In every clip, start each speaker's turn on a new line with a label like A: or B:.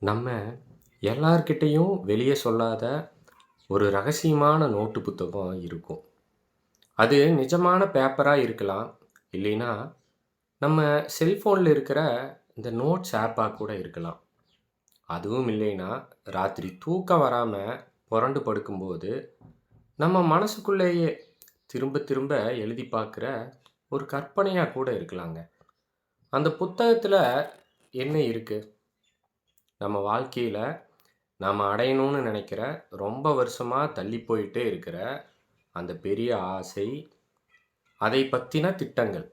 A: நம்ம எல்லார்கிட்டயும் வெளிய சொல்லாத ஒரு ரகசியமான நோட்டு புத்தகம் இருக்கும். அது நிஜமான பேப்பரா இருக்கலாம். இல்லைன்னா, நம்ம செல்ஃபோன்ல இருக்கிற இந்த நோட்ஸ் ஆப்பா கூட இருக்கலாம். அதுவும் இல்லைன்னா, ராத்திரி தூக்கம் வராம புரண்டு படுக்கும்போது, நம்ம மனசுக்குள்ளேயே திரும்ப திரும்ப எழுதி பார்க்குற ஒரு கற்பனையா கூட இருக்கலாங்க. அந்த புத்தகத்துல என்ன இருக்கு? நம்ம வாழ்க்கையில நாம அடையணும்னு நினைக்கிற, ரொம்ப வருஷமா தள்ளி போயிட்டே இருக்கிற அந்த பெரிய ஆசை, அதை பத்தின திட்டங்கள்.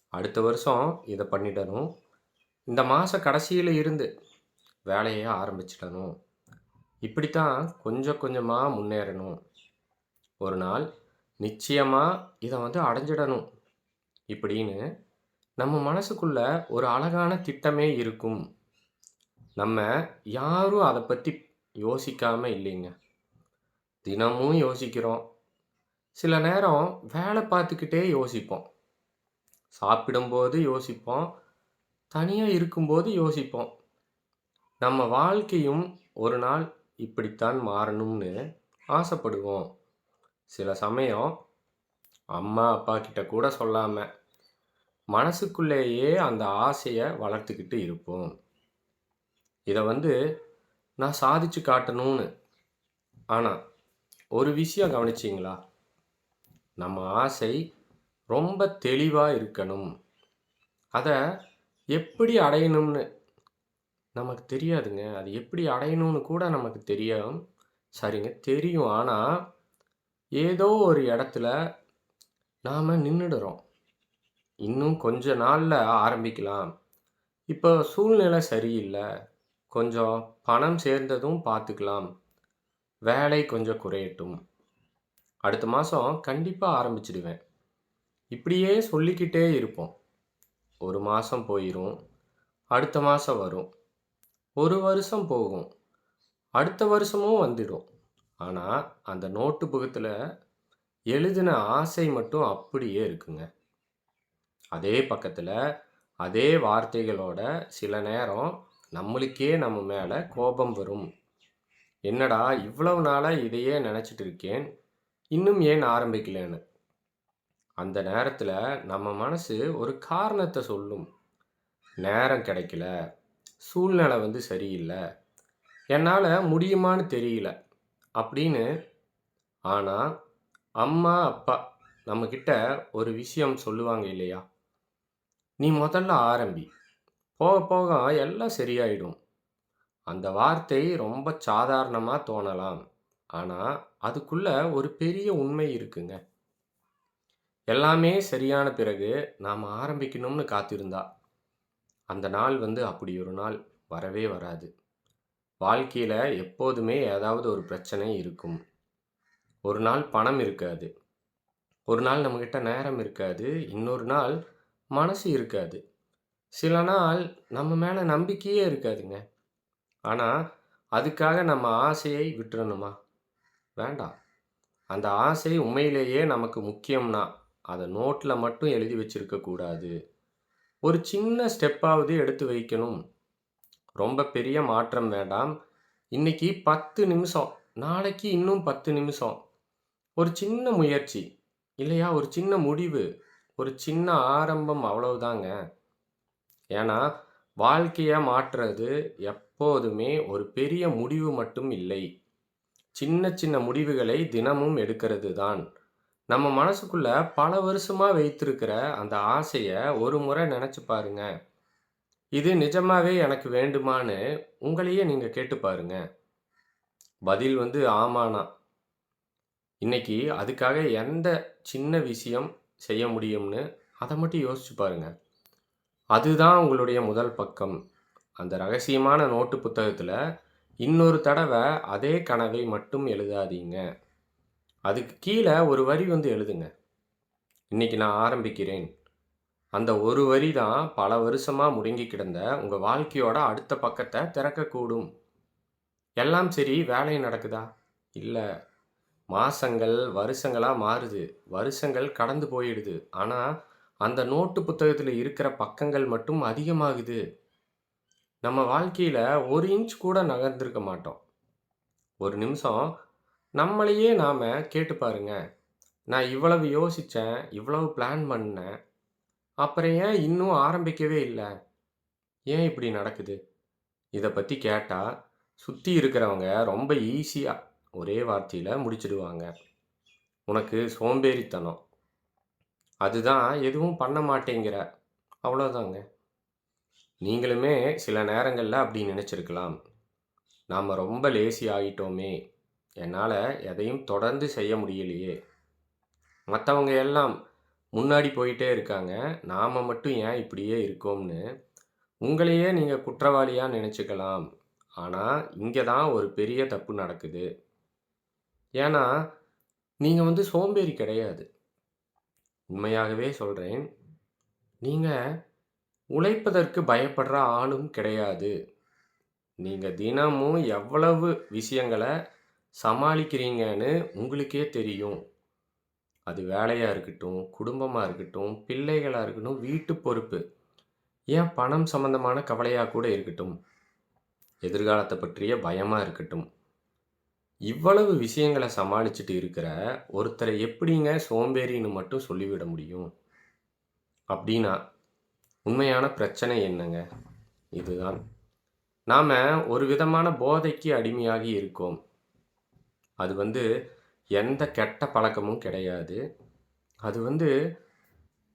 A: அடுத்த வருஷம் இத பண்ணிடணும். இந்த மாச கடைசியில இருந்து வேலைய ஆரம்பிச்சிடணும். இப்படித்தான் கொஞ்சம் கொஞ்சமா முன்னேறணும். ஒரு நாள் நிச்சயமா இத அடைஞ்சிடணும். இப்படின்னு நம்ம மனசுக்குள்ள ஒரு அழகான திட்டமே இருக்கும். நம்ம யாரும் அத பத்தி யோசிக்காம இல்லைங்க. தினமும் யோசிக்கிறோம். சில நேரம் வேலை பார்த்துக்கிட்டே யோசிப்போம். சாப்பிடும்போது யோசிப்போம். தனியா இருக்கும்போது யோசிப்போம். நம்ம வாழ்க்கையும் ஒரு நாள் இப்படித்தான் மாறணும்னு ஆசைப்படுவோம். சில சமயம் அம்மா, அப்பா கிட்ட கூட சொல்லாம, மனசுக்குள்ளேயே அந்த ஆசைய வளர்த்துக்கிட்டு இருப்போம். இத நான் சாதிச்சு காட்டணும்னு. ஆனா, ஒரு விஷயம் கவனிச்சீங்களா? நம்ம ஆசை ரொம்ப தெளிவா இருக்கணும். அத எப்படி அடையணும்னு நமக்கு தெரியாதுங்க. அது எப்படி அடையணும்னு கூட நமக்கு தெரியும். சரிங்க, தெரியும். ஆனா, ஏதோ ஒரு இடத்துல நாம நின்னுடுறோம். இன்னும் கொஞ்ச நாள்ல ஆரம்பிக்கலாம். இப்போ சூழ்நிலை சரியில்ல. கொஞ்சம் பணம் சேர்ந்ததும் பார்த்துக்கலாம். வேலை கொஞ்சம் குறையட்டும். அடுத்த மாசம் கண்டிப்பா ஆரம்பிச்சுடுவேன். இப்படியே சொல்லிக்கிட்டே இருப்போம். 1 மாசம் போயிரும். அடுத்த மாசம் வரும். 1 வருஷம் போகும். அடுத்த வருஷமும் வந்துடும். ஆனா, அந்த நோட்டு புத்தகத்துல எழுதின ஆசை மட்டும் அப்படியே இருக்குங்க. அதே பக்கத்துல, அதே வார்த்தைகளோட சில நேரம் நம்மளுக்கே நம்ம மேல கோபம் வரும். என்னடா இவ்வளவு நாளா இதையே நினைச்சிட்டு இருக்கேன். இன்னும் ஏன் ஆரம்பிக்கலன்னு. அந்த நேரத்துல நம்ம மனசு ஒரு காரணத்த சொல்லும். நேரம் கிடைக்கல. சூழ்நிலை சரியில்ல. என்னால முடியுமான்னு தெரியல. அப்படின்னு. ஆனா, அம்மா, அப்பா நம்மகிட்ட ஒரு விஷயம் சொல்லுவாங்க இல்லையா? "நீ முதல்ல ஆரம்பி. போக போக எல்லாம் சரியாயிடும்." அந்த வார்த்தை ரொம்ப சாதாரணமா தோணலாம். ஆனா, அதுக்குள்ள ஒரு பெரிய உண்மை இருக்குங்க. எல்லாமே சரியான பிறகு நாம ஆரம்பிக்கணும்னு காத்திருந்தா, அந்த நாள் அப்படி ஒரு நாள் வரவே வராது. வாழ்க்கையில எப்போதுமே ஏதாவது ஒரு பிரச்சனை இருக்கும். ஒரு நாள் பணம் இருக்காது. ஒரு நாள் நம்மகிட்ட நேரம் இருக்காது. இன்னொரு நாள் மனசு இருக்காது. சில நாள் நம்ம மேல நம்பிக்கையே இருக்காதுங்க. ஆனா, அதுக்காக நம்ம ஆசையை விட்டுறணுமா? வேண்டாம். அந்த ஆசை உண்மையிலேயே நமக்கு முக்கியம்னா, அத நோட்ல மட்டும் எழுதி வச்சிருக்க கூடாது. ஒரு சின்ன ஸ்டெப்பாவது எடுத்து வைக்கணும். ரொம்ப பெரிய மாற்றம் வேண்டாம். இன்னைக்கு 10 நிமிஷம், நாளைக்கு இன்னும் 10 நிமிஷம். ஒரு சின்ன முயற்சி, இல்லையா? ஒரு சின்ன முடிவு, ஒரு சின்ன ஆரம்பம் அவ்வளவுதாங்க. ஏன்னா, வாழ்க்கைய மாற்றுறது எப்போதுமே ஒரு பெரிய முடிவு மட்டும் இல்லை. சின்ன சின்ன முடிவுகளை தினமும் எடுக்கிறது தான். நம்ம மனசுக்குள்ள பல வருஷமா வைத்திருக்கிற அந்த ஆசைய ஒரு முறை நெனச்சு பாருங்க. இது நிஜமாவே எனக்கு வேண்டுமான்னு உங்களையே நீங்க கேட்டு பாருங்க. பதில் ஆமானா, இன்னைக்கு அதுக்காக எந்த சின்ன விஷயம் செய்ய முடியும்னு அத மட்டும் யோசிச்சு பாருங்க. அதுதான் உங்களுடைய முதல் பக்கம். அந்த ரகசியமான நோட்டு புத்தகத்துல இன்னொரு தடவ அதே கனவை மட்டும் எழுதாதீங்க. அதுக்கு கீழ ஒரு வரி எழுதுங்க. இன்னைக்கு நான் ஆரம்பிக்கிறேன். அந்த ஒரு வரி தான் பல வருஷமா முடங்கி கிடந்த உங்க வாழ்க்கையோட அடுத்த பக்கத்த திறக்கக்கூடும். எல்லாம் சரி, வேலை நடக்குதா? இல்ல. மாசங்கள், வருஷங்களா மாறுது. வருஷங்கள் கடந்து போயிடுது. ஆனா, அந்த நோட்டு புத்தகத்துல இருக்கிற பக்கங்கள் மட்டும் அதிகமாகுது. நம்ம வாழ்க்கையில 1 இன்ச் கூட நகர்ந்திருக்க மாட்டோம். ஒரு நிமிஷம் நம்மளையே நாம கேட்டு பாருங்க. நான் இவ்வளவு யோசிச்சேன், இவ்வளவு பிளான் பண்ணேன். அப்புறம் ஏன் இன்னும் ஆரம்பிக்கவே இல்ல? ஏன் இப்படி நடக்குது? இத பத்தி கேட்டா, சுத்தி இருக்கிறவங்க ரொம்ப ஈஸியா ஒரே வார்த்தையில முடிச்சிடுவாங்க. உனக்கு சோம்பேறித்தனம். அதுதான் எதுவும் பண்ண மாட்டேங்கிற. அவ்வளோதாங்க. நீங்களுமே சில நேரங்கள்ல அப்படி நினைச்சிருக்கலாம். நாம ரொம்ப லேசி ஆயிட்டோமே! என்னால எதையும் தொடர்ந்து செய்ய முடியலையே! மத்தவங்க எல்லாம் முன்னாடி போயிட்டே இருக்காங்க. நாம மட்டும் ஏன் இப்படியே இருக்கோம்னு, உங்களையே நீங்க குற்றவாளியா நினைச்சுக்கலாம். ஆனா, இங்க தான் ஒரு பெரிய தப்பு நடக்குது. ஏன்னா, நீங்க சோம்பேறி கிடையாது. உண்மையாகவே சொல்றேன். நீங்க உழைப்பதற்கு பயப்படுற ஆளும் கிடையாது. நீங்க தினமும் எவ்வளவு விஷயங்கள சமாளிக்கிறீங்கன்னு உங்களுக்கே தெரியும். அது வேலையா இருக்கட்டும், குடும்பமா இருக்கட்டும், பிள்ளைகளா இருக்கட்டும், வீட்டு பொறுப்பு. ஏன் பணம் சம்பந்தமான கவலையா கூட இருக்கட்டும். எதிர்காலத்த பற்றிய பயமா இருக்கட்டும். இவ்வளவு விஷயங்கள சமாளிச்சுட்டு இருக்கிற ஒருத்தர எப்படிங்க சோம்பேறின்னு மட்டும் சொல்லிவிட முடியும்? அப்படின்னா, உண்மையான பிரச்சனை என்னங்க? இதுதான். நாம ஒரு விதமான போதைக்கு அடிமையாகி இருக்கோம். அது எந்த கெட்ட பழக்கமும் கிடையாது. அது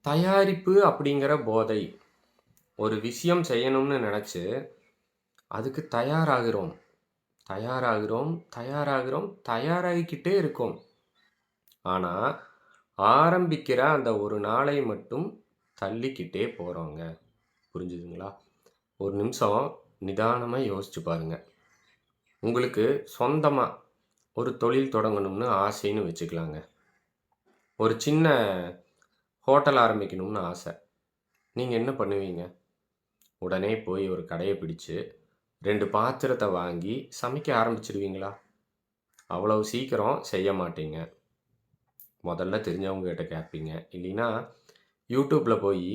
A: தயாரிப்பு அப்படிங்கிற போதை. ஒரு விஷயம் செய்யணும்னு நெனச்சு, அதுக்கு தயாராகிறோம். தயாராகிறோம், தயாராகிறோம், தயாராகிக்கிட்டே இருக்கோம். ஆனா, ஆரம்பிக்கிற அந்த ஒரு நாளை மட்டும் தள்ளிக்கிட்டே போறோங்க. புரிஞ்சுதுங்களா? ஒரு நிமிஷம் நிதானமா யோசிச்சு பாருங்க. உங்களுக்கு சொந்தமா ஒரு தொழில் தொடங்கணும்னு ஆசைன்னு வச்சுக்கலாங்க. ஒரு சின்ன ஹோட்டல் ஆரம்பிக்கணும்னு ஆசை. நீங்க என்ன பண்ணுவீங்க? உடனே போய் ஒரு கடைய பிடிச்சு, 2 பாத்திரத்த வாங்கி சமைக்க ஆரம்பிச்சுருவீங்களா? அவ்வளவு சீக்கிரம் செய்ய மாட்டீங்க. முதல்ல தெரிஞ்சவங்க கிட்ட கேட்பீங்க. இல்லைன்னா, YouTubeல போயி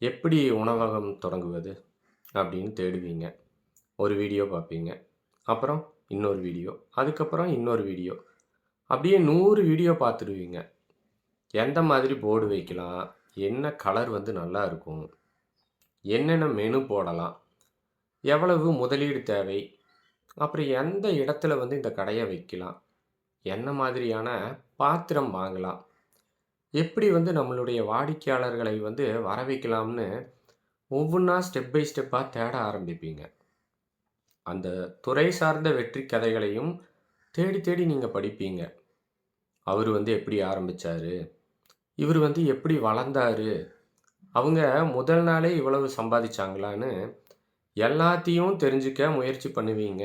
A: எப்படி உணவகம் தொடங்குவது? அப்படின்னு தேடுவீங்க. ஒரு வீடியோ பார்ப்பீங்க. அப்புறம் இன்னொரு வீடியோ. அதுக்கப்புறம் இன்னொரு வீடியோ. அப்படியே 100 வீடியோ பார்த்துடுவீங்க. எந்த மாதிரி போர்டு வைக்கலாம்? என்ன கலர் நல்லா இருக்கும்? என்னென்ன மெனு போடலாம்? எவ்வளவு முதலீடு தேவை? அப்புறம் எந்த இடத்துல இந்த கடைய வைக்கலாம்? என்ன மாதிரியான பாத்திரம் வாங்கலாம்? எப்படி நம்மளுடைய வாடிக்கையாளர்களை வர வைக்கலாம்னு ஒவ்வொன்னா ஸ்டெப் பை ஸ்டெப்பா தேட ஆரம்பிப்பீங்க. அந்த துறை சார்ந்த வெற்றி கதைகளையும் தேடி தேடி நீங்க படிப்பீங்க. அவரு எப்படி ஆரம்பிச்சாரு? இவரு எப்படி வளர்ந்தாரு? அவங்க முதல் நாளே இவ்வளவு சம்பாதிச்சாங்களான்னு எல்லாத்தையும் தெரிஞ்சுக்க முயற்சி பண்ணுவீங்க.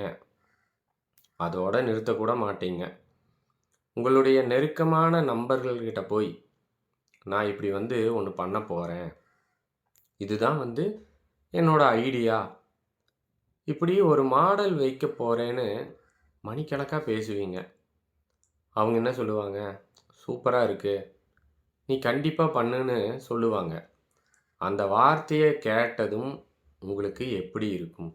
A: அதோட நிறுத்தக்கூட மாட்டீங்க. உங்களுடைய நெருக்கமான நண்பர்கள் கிட்ட போய், நான் இப்படி ஒண்ணு பண்ண போறேன். இதுதான் என்னோட ஐடியா. இப்படி ஒரு மாடல் வைக்க போறேன்னு மணிக்கணக்கா பேசுவீங்க. அவங்க என்ன சொல்லுவாங்க? சூப்பரா இருக்கு. நீ கண்டிப்பா பண்ணுன்னு சொல்லுவாங்க. அந்த வார்த்தைய கேட்டதும் உங்களுக்கு எப்படி இருக்கும்?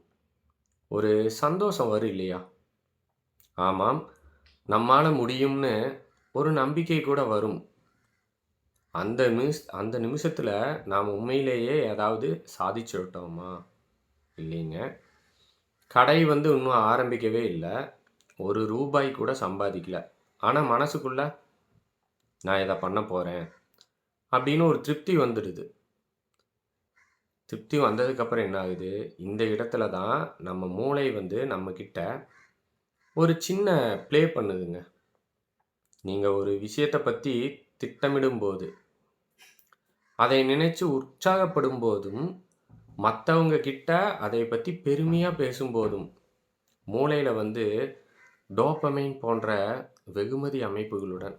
A: ஒரு சந்தோஷம் வரும் இல்லையா? ஆமாம், நம்மால முடியும்னு ஒரு நம்பிக்கை கூட வரும். அந்த நிமிஷத்துல நாம உண்மையிலேயே ஏதாவது சாதிச்சுட்டோமா? இல்லைங்க. கடை இன்னும் ஆரம்பிக்கவே இல்ல. ரூ. 1 கூட சம்பாதிக்கல. ஆனா மனசுக்குள்ள, நான் இத பண்ண போறேன் அப்படின்னு ஒரு திருப்தி வந்துடுது. திருப்தி வந்ததுக்கப்புறம் என்ன ஆகுது? இந்த இடத்துல தான் நம்ம மூளை நம்மகிட்ட ஒரு சின்ன ப்ளே பண்ணுதுங்க. நீங்க ஒரு விஷயத்த பத்தி திட்டமிடும்போது, அதை நினைச்சு உற்சாகப்படும்போதும், மத்தவங்க கிட்ட அதை பத்தி பெருமையா பேசும்போதும், மூளையில டோபமைன் போன்ற வெகுமதி அமைப்புகளுடன்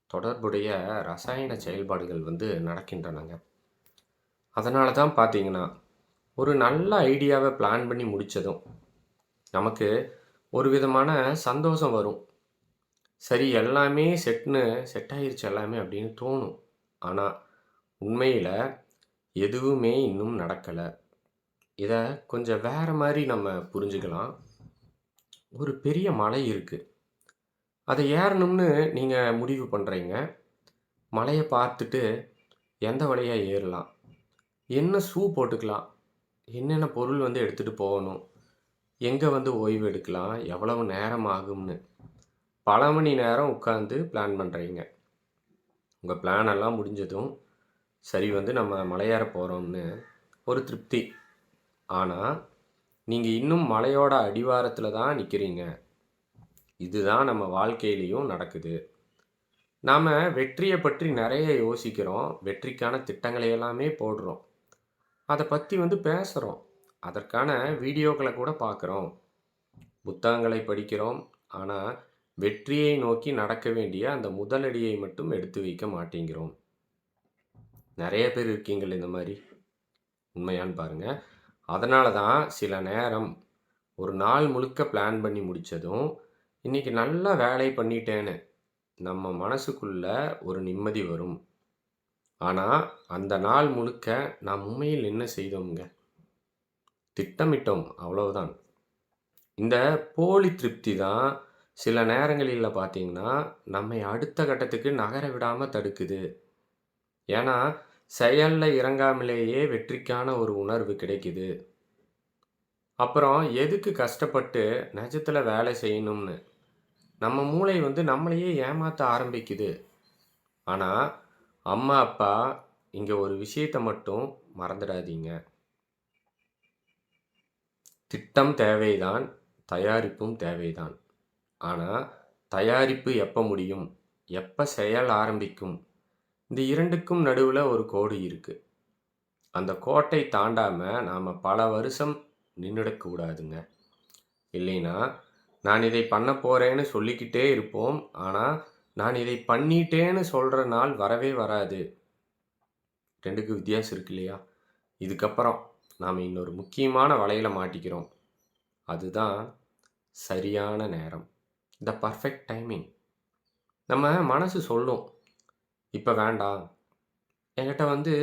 A: தொடர்புடைய ரசாயன செயல்பாடுகள் நடக்கின்றனங்க. அதனால தான் பார்த்தீங்கன்னா, ஒரு நல்ல ஐடியாவ பிளான் பண்ணி முடிச்சதும், நமக்கு ஒரு விதமான சந்தோஷம் வரும். சரி எல்லாமே செட் ஆயிருச்சு எல்லாமே அப்படின்னு தோணும். ஆனா, உண்மையில எதுவுமே இன்னும் நடக்கல. இத கொஞ்சம் வேற மாரி நம்ம புரிஞ்சுக்கலாம். ஒரு பெரிய மலை இருக்கு. அத ஏறணும்னு நீங்க முடிவு பண்றீங்க. மலைய பார்த்துட்டு எந்த வழியா ஏறலாம்? என்ன ஷூ போட்டுக்கலாம்? என்னென்ன பொருள் வந்து எடுத்துட்டு போகணும்? எங்க வந்து ஓய்வு எடுக்கலாம்? எவ்வளவு நேரம் ஆகும்னு, பல மணி நேரம் உட்கார்ந்து பிளான் பண்றீங்க. உங்க பிளான் எல்லாம் முடிஞ்சதும், சரி வந்து நம்ம மலையேற போறோம்னு ஒரு திருப்தி. ஆனா, நீங்க இன்னும் மலையோட அடிவாரத்தில தான் நிக்கிறீங்க. இதுதான் நம்ம வாழ்க்கையிலயும் நடக்குது. நாம வெற்றிய பற்றி நெறைய யோசிக்கிறோம். வெற்றிக்கான திட்டங்களை எல்லாமே போடுறோம். அத பத்தி வந்து பேசுறோம். அதற்கான வீடியோக்கள கூட பார்க்குறோம். புத்தகங்களை படிக்கிறோம். ஆனா, வெற்றியை நோக்கி நடக்க வேண்டிய அந்த முதலடியை மட்டும் எடுத்து வைக்க மாட்டேங்கிறோம். நெறைய பேர் இருக்கீங்கள்ல இந்த மாரி. உண்மையான்னு பாருங்க. அதனால தான் சில நேரம் ஒரு நாள் முழுக்க பிளான் பண்ணி முடிச்சதும், இன்னைக்கு நல்லா வேலை பண்ணிட்டேன்னு நம்ம மனசுக்குள்ள ஒரு நிம்மதி வரும். ஆனா, அந்த நாள் முழுக்க நாம் உண்மையில் என்ன செய்தோம்ங்க? திட்டமிட்டோம் அவ்வளவுதான். இந்த போலி திருப்தி தான் சில நேரங்களில பார்த்தீங்கன்னா, நம்மை அடுத்த கட்டத்துக்கு நகர விடாம தடுக்குது. ஏன்னா, செயல்ல இறங்காமலேயே வெற்றிக்கான ஒரு உணர்வு கிடைக்குது. அப்புறம் எதுக்கு கஷ்டப்பட்டு நிஜத்துல வேலை செய்யணும்னு நம்ம மூளை வந்து நம்மளையே ஏமாத்த ஆரம்பிக்குது. ஆனா, அம்மா, அப்பா இங்க ஒரு விஷயத்த மட்டும் மறந்துடாதீங்க. திட்டம் தேவைதான், தயாரிப்பும் தேவைதான். ஆனா, தயாரிப்பு எப்ப முடியும்? எப்ப செயல் ஆரம்பிக்கும்? இந்த 2க்கும் நடுவுல ஒரு கோடு இருக்கு. அந்த கோட்டை தாண்டாம நாம பல வருஷம் நின்னுடக் கூடாதுங்க. இல்லைன்னா, நான் இதை பண்ண போறேன்னு சொல்லிக்கிட்டே இருப்போம். ஆனா, நான் இதை பண்ணிட்டேன்னு சொல்ற நாள் வரவே வராது. 2க்கும் வித்தியாசம் இருக்கு இல்லையா? இதுக்கப்புறம் நாம இன்னொரு முக்கியமான வலையில மாட்டிக்கிறோம். அதுதான் சரியான நேரம். த பெர்ஃபெக்ட் டைமிங். நம்ம மனசு சொல்லும், "இப்ப வேண்டாம். என்கிட்ட வந்து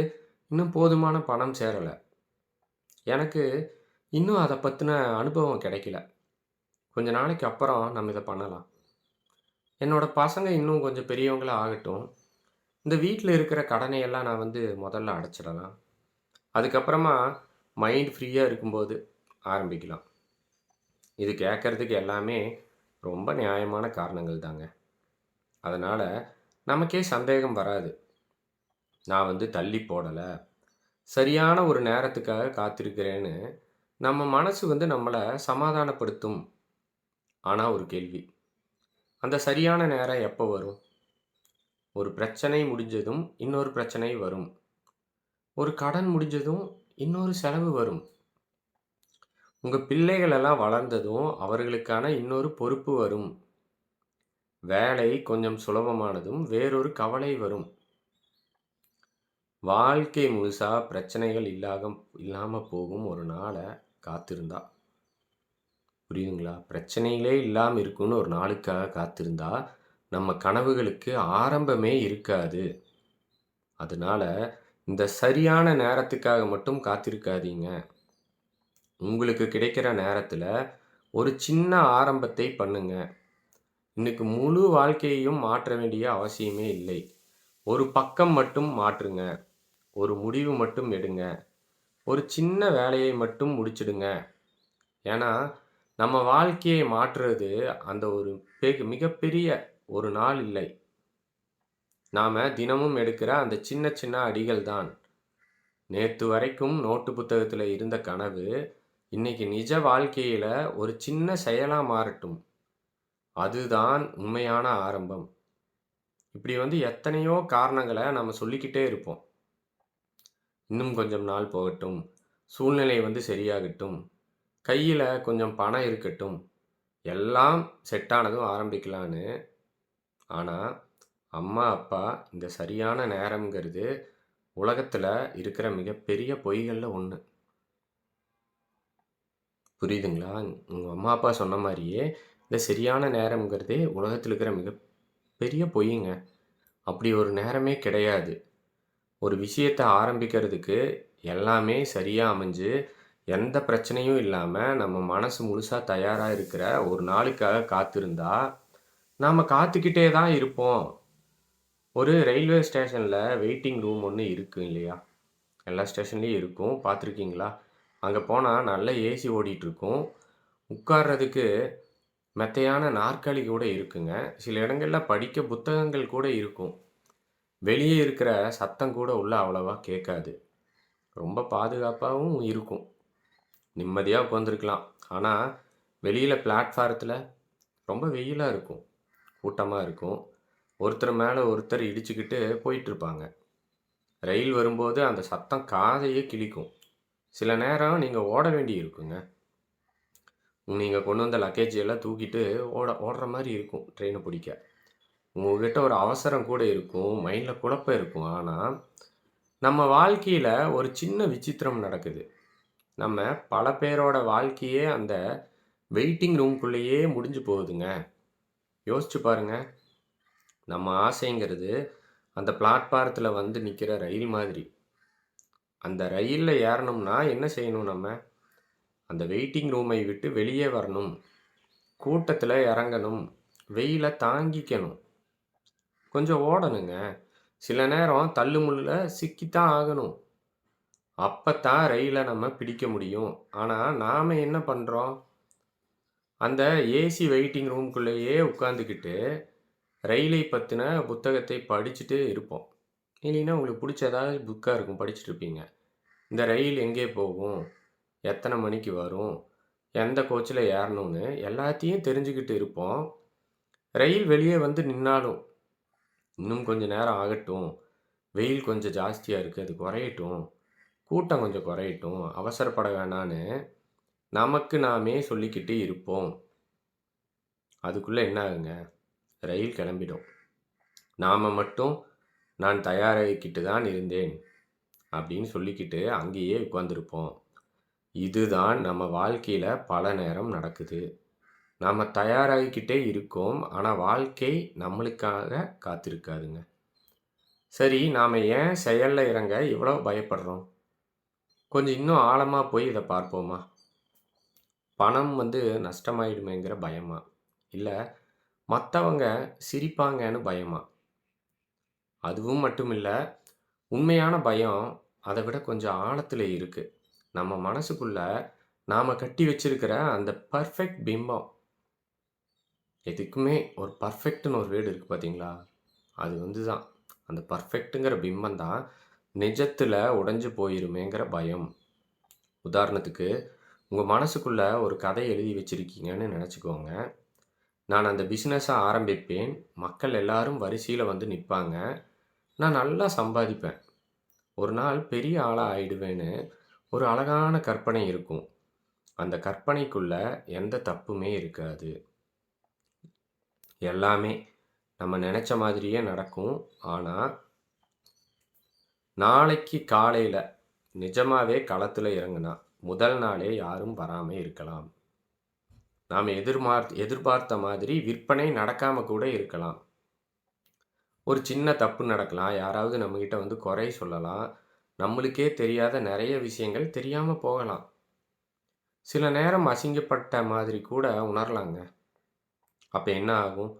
A: இன்னும் போதுமான பணம் சேரல. எனக்கு இன்னும் அத பத்தின அனுபவம் கிடைக்கல. கொஞ்ச நாளைக்கு அப்புறம் நம்ம இத பண்ணலாம். என்னோட பசங்க இன்னும் கொஞ்சம் பெரியவங்களா ஆகட்டும். இந்த வீட்ல இருக்கிற கடனை எல்லாம் நான் வந்து முதல்ல அடைச்சிடலாம். அதுக்கப்புறமா மைண்ட் ஃப்ரீயா இருக்கும்போது ஆரம்பிக்கலாம்." இது கேட்கறதுக்கு எல்லாமே ரொம்ப நியாயமான காரணங்கள் தாங்க. அதனால நமக்கே சந்தேகம் வராது. நான் வந்து தள்ளி போடல. சரியான ஒரு நேரத்துக்காக காத்திருக்கிறேன்னு நம்ம மனசு வந்து நம்மள சமாதானப்படுத்தும். ஆனா ஒரு கேள்வி. அந்த சரியான நேரம் எப்ப வரும்? ஒரு பிரச்சனை முடிஞ்சதும் இன்னொரு பிரச்சனை வரும். ஒரு கடன் முடிஞ்சதும் இன்னொரு செலவு வரும். உங்க பிள்ளைகள் எல்லாம் வளர்ந்ததும் அவர்களுக்கான இன்னொரு பொறுப்பு வரும். வேலை கொஞ்சம் சுலபமானதும் வேறொரு கவலை வரும். வாழ்க்கை முழுசா பிரச்சனைகள் இல்லாம போகும் ஒரு நாள காத்திருந்தா. புரியுதுங்களா? பிரச்சனைகளே இல்லாம இருக்கும்னு ஒரு நாளுக்காக காத்திருந்தா, நம்ம கனவுகளுக்கு ஆரம்பமே இருக்காது. அதனால, இந்த சரியான நேரத்துக்காக மட்டும் காத்திருக்காதீங்க. உங்களுக்கு கிடைக்கிற நேரத்துல ஒரு சின்ன ஆரம்பத்தை பண்ணுங்க. இன்னைக்கு முழு வாழ்க்கையையும் மாற்ற வேண்டிய அவசியமே இல்லை. ஒரு பக்கம் மட்டும் மாற்றுங்க. ஒரு முடிவு மட்டும் எடுங்க. ஒரு சின்ன வேலையை மட்டும் முடிச்சிடுங்க. ஏன்னா, நம்ம வாழ்க்கையை மாற்றுறது அந்த ஒரு மிகப்பெரிய ஒரு நாள் இல்லை. நாம தினமும் எடுக்கிற அந்த சின்ன சின்ன அடிகள் தான். நேத்து வரைக்கும் நோட்டு புத்தகத்துல இருந்த கனவு, இன்னைக்கு நிஜ வாழ்க்கையில ஒரு சின்ன செயலா மாறட்டும். அதுதான் உண்மையான ஆரம்பம். இப்படி வந்து எத்தனையோ காரணங்கள நம்ம சொல்லிக்கிட்டே இருப்போம். இன்னும் கொஞ்சம் நாள் போகட்டும். சூழ்நிலை வந்து சரியாகட்டும். கையில கொஞ்சம் பணம் இருக்கட்டும். எல்லாம் செட் ஆனதும் ஆரம்பிக்கலான்னு. ஆனா, அம்மா, அப்பா இந்த சரியான நேரம்ங்கிறது உலகத்துல இருக்கிற மிகப்பெரிய பொய்கள்ல ஒண்ணு. புரியுதுங்களா? உங்க அம்மா, அப்பா சொன்ன மாரியே, இந்த சரியான நேரம்ங்கிறதே உலகத்துல இருக்கிற மிகப்பெரிய பொய்யுங்க. அப்படி ஒரு நேரமே கிடையாது. ஒரு விஷயத்த ஆரம்பிக்கிறதுக்கு எல்லாமே சரியா அமைஞ்சு, எந்த பிரச்சனையும் இல்லாமல் நம்ம மனசு முழுசாக தயாராக இருக்கிற ஒரு நாளுக்காக காத்திருந்தா நாம் காத்துக்கிட்டே தான் இருப்போம். ஒரு ரயில்வே ஸ்டேஷனில் வெயிட்டிங் ரூம் ஒன்று இருக்கு இல்லையா? எல்லா ஸ்டேஷன்லேயும் இருக்கும், பார்த்துருக்கீங்களா? அங்கே போனால் நல்ல ஏசி ஓடிட்டுருக்கும். உட்கார்றதுக்கு மெத்தையான நாற்காலி கூட இருக்குங்க. சில இடங்களில் படிக்க புத்தகங்கள் கூட இருக்கும். வெளியே இருக்கிற சத்தம் கூட உள்ள அவ்வளவா கேட்காது. ரொம்ப பாதுகாப்பாகவும் இருக்கும். நிம்மதியாக உட்காந்துருக்கலாம். ஆனால் வெளியில் பிளாட்ஃபாரத்தில் ரொம்ப வெயிலாக இருக்கும், கூட்டமாக இருக்கும். ஒருத்தர் மேலே ஒருத்தர் இடிச்சுக்கிட்டு போயிட்டுருப்பாங்க. ரயில் வரும்போது அந்த சத்தம் காதையே கிழிக்கும். சில நேரம் நீங்கள் ஓட வேண்டி இருக்குங்க. நீங்கள் கொண்டு வந்த லக்கேஜ் எல்லாம் தூக்கிட்டு ஓடுற மாதிரி இருக்கும் ட்ரெயினை பிடிக்க. உங்ககிட்ட ஒரு அவசரம் கூட இருக்கும், மைண்டில் குழப்பம் இருக்கும். ஆனால் நம்ம வாழ்க்கையில் ஒரு சின்ன விசித்திரம் நடக்குது. நம்ம பல பேரோட வாழ்க்கையே அந்த வெயிட்டிங் ரூம்குள்ளேயே முடிஞ்சு போகுதுங்க. யோசிச்சு பாருங்க. நம்ம ஆசைங்கிறது அந்த பிளாட்பாரத்தில் வந்து நிற்கிற ரயில் மாதிரி. அந்த ரயிலில் ஏறணும்னா என்ன செய்யணும்? நம்ம அந்த வெயிட்டிங் ரூமை விட்டு வெளியே வரணும், கூட்டத்தில் இறங்கணும், வெயிலை தாங்கிக்கணும், கொஞ்சம் ஓடணுங்க. சில நேரம் தள்ளுமுள்ளில் சிக்கித்தான் ஆகணும். அப்பத்தான் ரயிலை நம்ம பிடிக்க முடியும். ஆனால் நாம் என்ன பண்ணுறோம்? அந்த ஏசி வெயிட்டிங் ரூம்குள்ளேயே உட்காந்துக்கிட்டு ரயிலை பற்றின புத்தகத்தை படிச்சுட்டு இருப்போம். இல்லைன்னா உங்களுக்கு பிடிச்ச ஏதாவது புக்காக இருக்கும், படிச்சுட்டு இருப்பீங்க. இந்த ரயில் எங்கே போகும், எத்தனை மணிக்கு வரும், எந்த கோச்சில் ஏறணும்னு எல்லாத்தையும் தெரிஞ்சுக்கிட்டு இருப்போம். ரயில் வெளியே வந்து நின்னாலும் இன்னும் கொஞ்சம் நேரம் ஆகட்டும், வெயில் கொஞ்சம் ஜாஸ்தியாக இருக்குது, அது குறையட்டும், கூட்டம் கொஞ்சம் குறையட்டும், அவசரப்பட வேணான்னு நமக்கு நாமே சொல்லிக்கிட்டு இருப்போம். அதுக்குள்ளே என்ன ஆகுங்க? ரயில் கிளம்பிடும். நாம் மட்டும் நான் தயாராகிக்கிட்டு தான் இருந்தேன் அப்படின்னு சொல்லிக்கிட்டு அங்கேயே உட்காந்துருப்போம். இதுதான் நம்ம வாழ்க்கையில் பல நேரம் நடக்குது. நாம் தயாராகிக்கிட்டே இருக்கோம், ஆனால் வாழ்க்கை நம்மளுக்காக காத்திருக்காதுங்க. சரி, நாம் ஏன் செயலில் இறங்க இவ்வளோ பயப்படுறோம்? கொஞ்சம் இன்னும் ஆழமாக போய் இதை பார்ப்போமா? பணம் வந்து நஷ்டமாயிடுமேங்கிற பயமா? இல்லை மற்றவங்க சிரிப்பாங்கன்னு பயமா? அதுவும் மட்டும் இல்லை, உண்மையான பயம் அதை விட கொஞ்சம் ஆழத்தில் இருக்குது. நம்ம மனசுக்குள்ள நாம் கட்டி வச்சிருக்கிற அந்த பர்ஃபெக்ட் பிம்பம். எதுக்குமே ஒரு பர்ஃபெக்ட்னு ஒரு வேர்டு இருக்குது பார்த்தீங்களா? அது வந்து தான் அந்த பர்ஃபெக்ட்டுங்கிற பிம்பம் தான் நிஜத்தில் உடைஞ்சு போயிருமேங்கிற பயம். உதாரணத்துக்கு, உங்கள் மனசுக்குள்ள ஒரு கதை எழுதி வச்சுருக்கீங்கன்னு நினச்சிக்கோங்க. நான் அந்த பிஸ்னஸை ஆரம்பிப்பேன், மக்கள் எல்லாரும் வரிசையில் வந்து நிற்பாங்க, நான் நல்லா சம்பாதிப்பேன், ஒரு நாள் பெரிய ஆளாக ஆயிடுவேன்னு ஒரு அழகான கற்பனை இருக்கும். அந்த கற்பனைக்குள்ள எந்த தப்புமே இருக்காது. எல்லாமே நம்ம நினச்ச மாதிரியே நடக்கும். ஆனால் நாளைக்கு காலையில் நிஜமாவே களத்தில் இறங்குனா முதல் நாளே யாரும் வராமல் இருக்கலாம். நாம் எதிர்பார்த்த மாதிரி விற்பனை நடக்காமல் கூட இருக்கலாம். ஒரு சின்ன தப்பு நடக்கலாம், யாராவது நம்மக்கிட்ட வந்து குறை சொல்லலாம், நம்மளுக்கே தெரியாத நிறைய விஷயங்கள் தெரியாமல் போகலாம். சில நேரம் அசிங்கப்பட்ட மாதிரி கூட உணரலாங்க. அப்போ என்ன ஆகும்?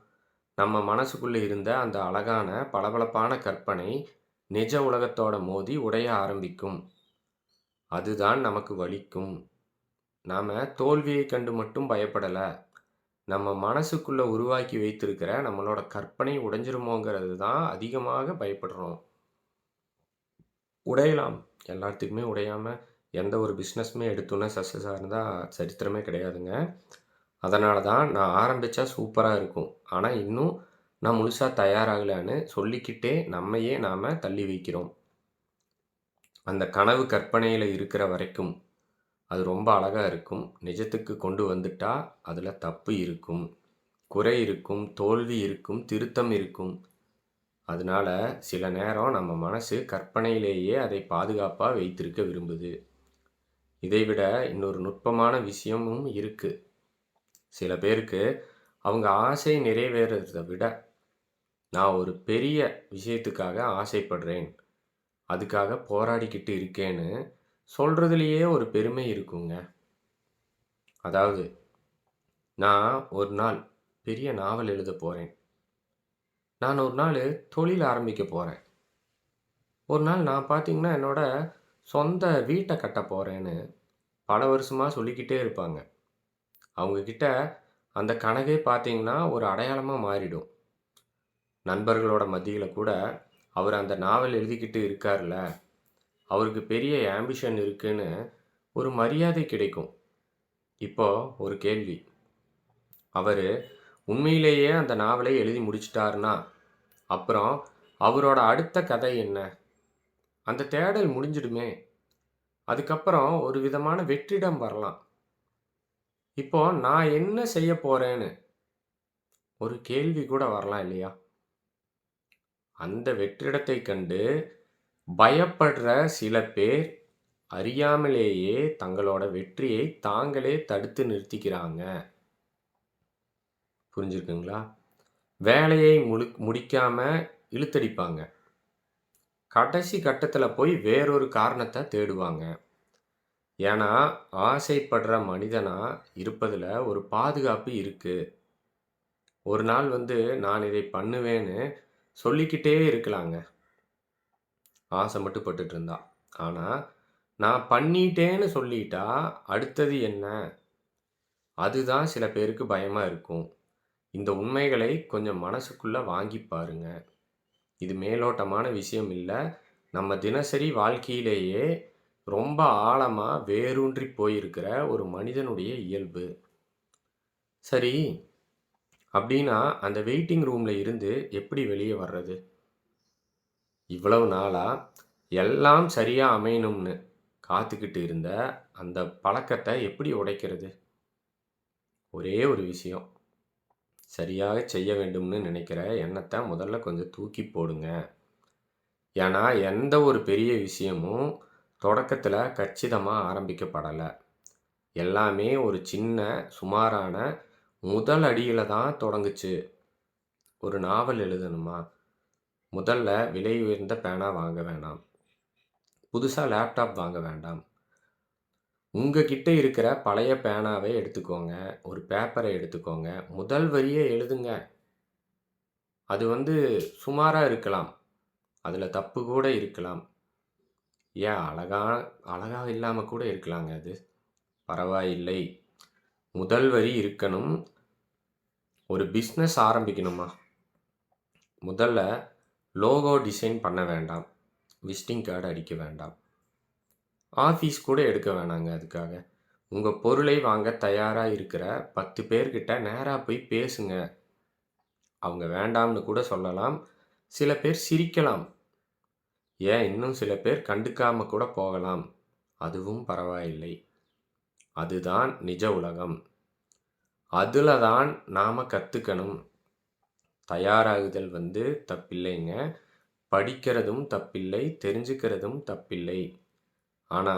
A: நம்ம மனசுக்குள்ளே இருந்த அந்த அழகான பளபளப்பான கற்பனை நிஜ உலகத்தோட மோதி உடைய ஆரம்பிக்கும். அதுதான் நமக்கு வலிக்கும். நாம் தோல்வியை கண்டு மட்டும் பயப்படலை, நம்ம மனசுக்குள்ளே உருவாக்கி வைத்திருக்கிற நம்மளோட கற்பனை உடைஞ்சிருமோங்கிறது தான் அதிகமாக பயப்படுறோம். உடையலாம், எல்லாத்துக்குமே உடையாமல் எந்த ஒரு பிஸ்னஸுமே எடுத்தோன்னே சக்ஸஸாக இருந்தால் சரித்திரமே கிடையாதுங்க. அதனால தான் நான் ஆரம்பித்தா சூப்பராக இருக்கும், ஆனால் இன்னும் நான் முழுசாக தயாராகலைன்னு சொல்லிக்கிட்டே நம்மையே நாம் தள்ளி வைக்கிறோம். அந்த கனவு கற்பனையில் இருக்கிற வரைக்கும் அது ரொம்ப அழகாக இருக்கும். நிஜத்துக்கு கொண்டு வந்துட்டா அதில் தப்பு இருக்கும், குறை இருக்கும், தோல்வி இருக்கும், திருத்தம் இருக்கும். அதனால சில நேரம் நம்ம மனசு கற்பனையிலேயே அதை பாதுகாப்பாக வைத்திருக்க விரும்புது. இதைவிட இன்னொரு நுட்பமான விஷயமும் இருக்குது. சில பேருக்கு அவங்க ஆசை நிறைவேறதை விட நான் ஒரு பெரிய விஷயத்துக்காக ஆசைப்படுறேன், அதுக்காக போராடிக்கிட்டு இருக்கேன்னு சொல்றதுலயே ஒரு பெருமை இருக்குங்க. அதாவது, நான் ஒரு நாள் பெரிய நாவல் எழுதப் போறேன். நான் ஒரு நாளு தொழில் ஆரம்பிக்கப் போறேன். ஒரு நாள் நான் பார்த்தீங்கன்னா, என்னோட சொந்த வீட்ட கட்டப் போறேன்னு பல வருஷமா சொல்லிக்கிட்டே இருப்பாங்க. அவங்க கிட்ட அந்த கனவே பார்த்தீங்கன்னா, ஒரு அடையாளமா மாறிடும். நண்பர்களோட மத்தியில கூட, அவரு அந்த நாவல் எழுதிக்கிட்டு இருக்கார்ல, அவருக்கு பெரிய ஆம்பிஷன் இருக்குன்னு ஒரு மரியாதை கிடைக்கும். இப்போ ஒரு கேள்வி. அவரு உண்மையிலேயே அந்த நாவலை எழுதி முடிச்சுட்டாருன்னா, அப்புறம் அவரோட அடுத்த கதை என்ன? அந்த தேடல் முடிஞ்சிடுமே! அதுக்கப்புறம் ஒரு விதமான வெற்றிடம் வரலாம். இப்போ நான் என்ன செய்யப் போறேன்னு ஒரு கேள்வி கூட வரலாம் இல்லையா? அந்த வெற்றிடத்தைக் கண்டு பயப்படுற சில பேர் அறியாமலேயே தங்களோட வெற்றியை தாங்களே தடுத்து நிறுத்திக்கிறாங்க. புரிஞ்சிருக்குங்களா? வேலையை முடிக்காம இழுத்தடிப்பாங்க. கடைசி கட்டத்துல போய் வேறொரு காரணத்த தேடுவாங்க. ஏன்னா, ஆசைப்படுற மனிதனா இருப்பதுல ஒரு பாதுகாப்பு இருக்கு. ஒரு நாள் நான் இதை பண்ணுவேன்னு சொல்லிக்கிட்டே இருக்கலாங்க. ஆசை மட்டும் பட்டுட்டு இருந்தா. ஆனா, நான் பண்ணிட்டேன்னு சொல்லிட்டா, அடுத்தது என்ன? அதுதான் சில பேருக்கு பயமா இருக்கும். இந்த உண்மைகளை கொஞ்சம் மனசுக்குள்ள வாங்கிப் பாருங்க. இது மேலோட்டமான விஷயம் இல்ல. நம்ம தினசரி வாழ்க்கையிலேயே ரொம்ப ஆழமா வேரூன்றிப் போயிருக்கிற ஒரு மனிதனுடைய இயல்பு. சரி, அப்படின்னா அந்த வெயிட்டிங் ரூம்ல இருந்து எப்படி வெளிய வர்றது? இவ்வளவு நாளா எல்லாம் சரியா அமையணும்னு காத்துக்கிட்டு இருந்த அந்த பழக்கத்த எப்படி உடைக்கிறது? ஒரே ஒரு விஷயம். சரியாகச் செய்ய வேண்டும்னு நினைக்கிற எண்ணத்த முதல்ல கொஞ்சம் தூக்கிப் போடுங்க. ஏன்னா, எந்த ஒரு பெரிய விஷயமும் தொடக்கத்துல கச்சிதமா ஆரம்பிக்கப்படல. எல்லாமே ஒரு சின்ன, சுமாரான முதல் அடியில தான் தொடங்குச்சு. ஒரு நாவல் எழுதணுமா? முதல்ல விலை உயர்ந்த பேனா வாங்க வேணாம். புதுசா லேப்டாப் வாங்க வேண்டாம். உங்க கிட்ட இருக்கிற பழைய பேனாவை எடுத்துக்கோங்க. ஒரு பேப்பரை எடுத்துக்கோங்க. முதல் வரிய எழுதுங்க. அது சுமாரா இருக்கலாம். அதுல தப்பு கூட இருக்கலாம். ஏன் அழகா இல்லாம கூட இருக்கலாங்க அது. பரவாயில்லை. முதல் வரி இருக்கணும். ஒரு பிசினஸ் ஆரம்பிக்கணுமா? முதல்ல லோகோ டிசைன் பண்ண வேண்டாம். விசிட்டிங் கார்டு அடிக்க வேண்டாம். ஆஃபீஸ் கூட எடுக்க வேணாங்க அதுக்காக. உங்க பொருளை வாங்கத் தயாரா இருக்கிற 10 பேர்கிட்ட நேரா போய் பேசுங்க. அவங்க வேண்டாம்னு கூட சொல்லலாம். சில பேர் சிரிக்கலாம். ஏன் இன்னும் சில பேர் கண்டுக்காம கூட போகலாம். அதுவும் பரவாயில்லை. அதுதான் நிஜ உலகம். அதுல தான் நாம கத்துக்கணும். தயாராகுதல் தப்பில்லைங்க. படிக்கிறதும் தப்பில்லை. தெரிஞ்சுக்கிறதும் தப்பில்லை. ஆனா,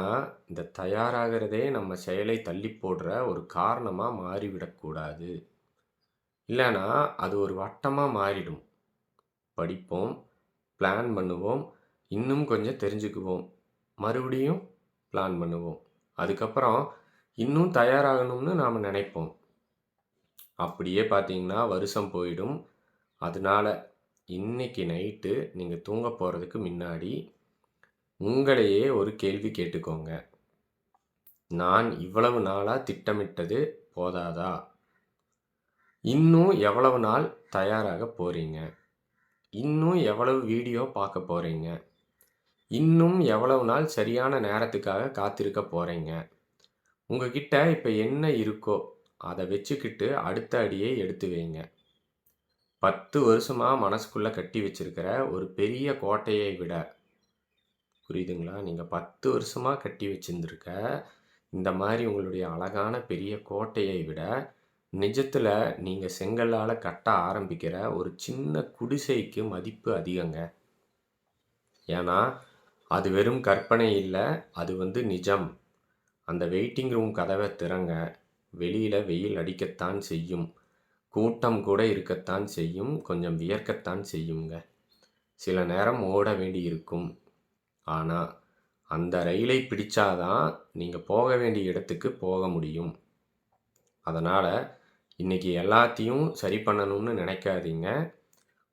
A: இந்த தயாராகிறதே நம்ம செயலை தள்ளிப் போடுற ஒரு காரணமா மாறிவிடக்கூடாது. இல்லன்னா, அது ஒரு வட்டமா மாறிடும். படிப்போம், பிளான் பண்ணுவோம், இன்னும் கொஞ்சம் தெரிஞ்சுக்குவோம். மறுபடியும் பிளான் பண்ணுவோம். அதுக்கப்புறம் இன்னும் தயாராகணும்னு நாம நினைப்போம். அப்படியே பார்த்தீங்கன்னா, வருஷம் போயிடும். அதனால இன்னைக்கு நைட்டு நீங்க தூங்கப் போறதுக்கு முன்னாடி உங்களையே ஒரு கேள்வி கேட்டுக்கோங்க. நான் இவ்வளவு நாளா திட்டமிட்டது போதாதா? இன்னும் எவ்வளவு நாள் தயாராகப் போறீங்க? இன்னும் எவ்வளவு வீடியோ பார்க்கப் போறீங்க? இன்னும் எவ்வளவு நாள் சரியான நேரத்துக்காக காத்திருக்கப் போறீங்க? உங்ககிட்ட இப்ப என்ன இருக்கோ, அத வச்சுக்கிட்டு அடுத்த அடியை எடுத்து வைங்க. 10 வருஷமா மனசுக்குள்ள கட்டி வச்சிருக்கிற ஒரு பெரிய கோட்டையை விட புரியுதுங்களா? நீங்க 10 வருஷமா கட்டி வச்சிருந்திருக்க இந்த மாரி உங்களுடைய அழகான பெரிய கோட்டையை விட, நிஜத்துல நீங்க செங்கல்லால கட்ட ஆரம்பிக்கிற ஒரு சின்ன குடிசைக்கு மதிப்பு அதிகங்க. ஏன்னா, அது வெறும் கற்பனை இல்ல. அது நிஜம். அந்த வெயிட்டிங் ரூம் கதவ திறங்க. வெளியில வெயில் அடிக்கத்தான் செய்யும். கூட்டம் கூட இருக்கத்தான் செய்யும். கொஞ்சம் வியர்க்கத்தான் செய்யுங்க. சில நேரம் ஓட வேண்டியிருக்கும். ஆனா, அந்த ரயிலை பிடிச்சாதான் நீங்கள் போக வேண்டிய இடத்துக்கு போக முடியும். அதனால் இன்றைக்கி எல்லாத்தையும் சரி பண்ணணும்னு நினைக்காதீங்க.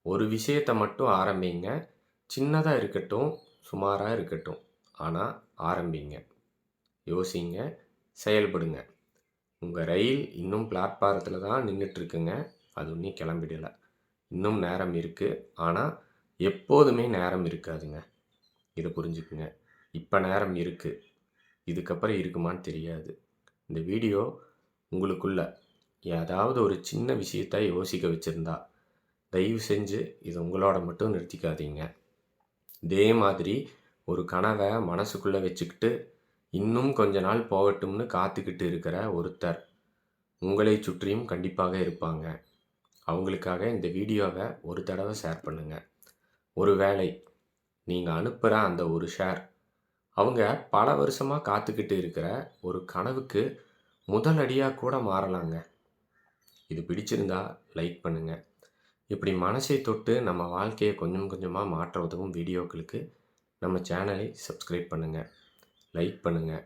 A: ஒரு விஷயத்தை மட்டும் ஆரம்பிங்க. சின்னதாக இருக்கட்டும், சுமாராக இருக்கட்டும், ஆனால் ஆரம்பிங்க. யோசிங்க, செயல்படுங்க. உங்கள் ரயில் இன்னும் பிளாட்பாரத்தில் தான் நின்றுட்டுருக்குங்க. அது இன்னும் கிளம்பிடலை. இன்னும் நேரம் இருக்குது. ஆனால் எப்போதுமே நேரம் இருக்காதுங்க. இதை புரிஞ்சுக்குங்க. இப்போ நேரம் இருக்குது, இதுக்கப்புறம் இருக்குமான்னு தெரியாது. இந்த வீடியோ உங்களுக்குள்ள ஏதாவது ஒரு சின்ன விஷயத்தை யோசிக்க வச்சுருந்தா தயவு செஞ்சு இதை உங்களோட மட்டும் நிறுத்திக்காதீங்க. இதே மாதிரி ஒரு கனவை மனசுக்குள்ளே வச்சுக்கிட்டு இன்னும் கொஞ்ச நாள் போகட்டும்னு காத்துக்கிட்டு இருக்கிற ஒருத்தர் உங்களை சுற்றியும் கண்டிப்பாக இருப்பாங்க. அவங்களுக்காக இந்த வீடியோவை ஒரு தடவை ஷேர் பண்ணுங்கள். ஒருவேளை நீங்கள் அனுப்புகிற அந்த ஒரு ஷேர் அவங்க பல வருஷமாக காத்துக்கிட்டு இருக்கிற ஒரு கனவுக்கு முதல் அடியாக கூட மாறலாங்க. இது பிடிச்சிருந்தா லைக் பண்ணுங்கள். இப்படி மனசை தொட்டு நம்ம வாழ்க்கையை கொஞ்சம் கொஞ்சமாக மாற்ற உதவும் வீடியோக்களுக்கு நம்ம சேனலை சப்ஸ்கிரைப் பண்ணுங்கள், லைக் பண்ணுங்கள்,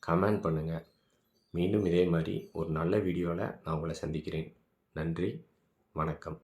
A: கமெண்ட் பண்ணுங்கள். மீண்டும் இதே மாதிரி ஒரு நல்ல வீடியோவில் நான் உங்களை சந்திக்கிறேன். நன்றி, வணக்கம்.